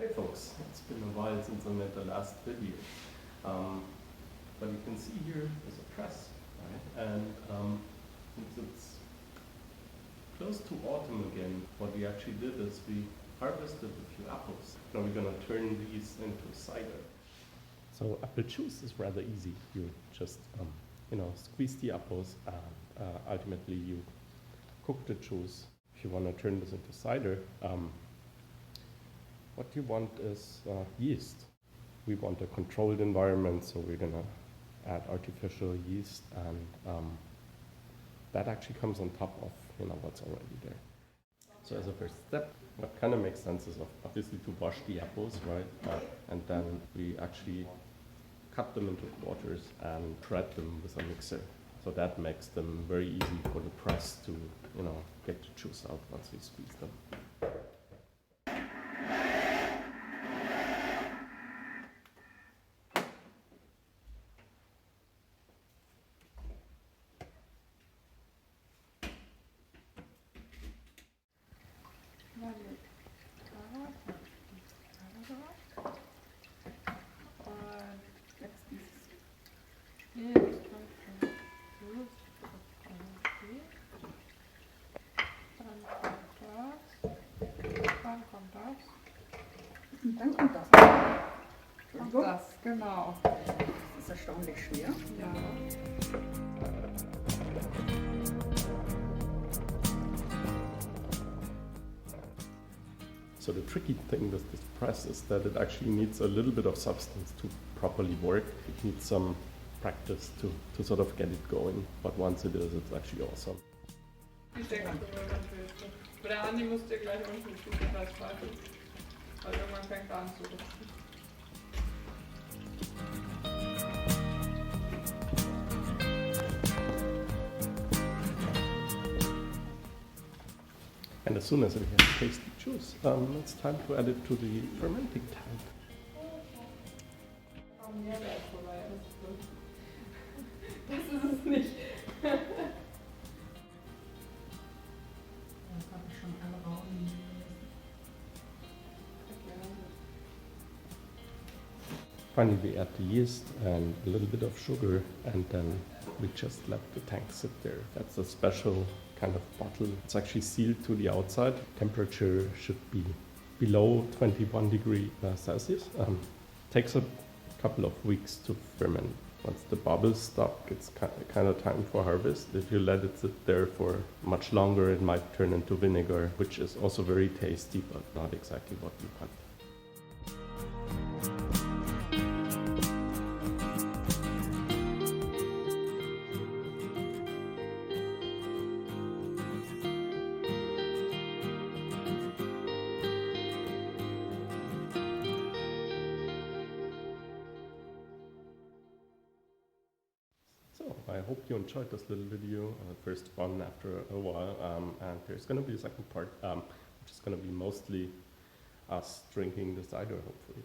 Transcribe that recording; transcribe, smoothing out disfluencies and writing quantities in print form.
Hey folks, it's been a while since I made the last video. But you can see here is a press, right? And since it's close to autumn again, what we actually did is we harvested a few apples. Now we're gonna turn these into cider. So apple juice is rather easy. You just squeeze the apples and ultimately you cook the juice. If you want to turn this into cider, what you want is yeast. We want a controlled environment, so we're gonna add artificial yeast, and that actually comes on top of what's already there. So as a first step, what kind of makes sense is obviously to wash the apples, right? And then we actually cut them into quarters and shred them with a mixer. So that makes them very easy for the press to get the juice out once we squeeze them. Dann kommt das. Und das, genau. Das ist erstaunlich schwer. Ja. So the tricky thing with this press is that it actually needs a little bit of substance to properly work. It needs some practice to sort of get it going. But once it is, it's actually awesome. Ich denke, bei der Andi musst du gleich unten die Glas schreiben. Weil irgendwann fängt er an zu rutschen. And as soon as it has tasty juice, it's time to add it to the fermenting tank. Das ist es nicht. Das habe ich schon alle Raum. Finally, we add the yeast and a little bit of sugar, and then we just let the tank sit there. That's a special kind of bottle. It's actually sealed to the outside. Temperature should be below 21 degrees Celsius. Takes a couple of weeks to ferment. Once the bubbles stop, it's kind of time for harvest. If you let it sit there for much longer, it might turn into vinegar, which is also very tasty, but not exactly what we want. So I hope you enjoyed this little video, first one after a while, and there's going to be a second part, which is going to be mostly us drinking the cider, hopefully.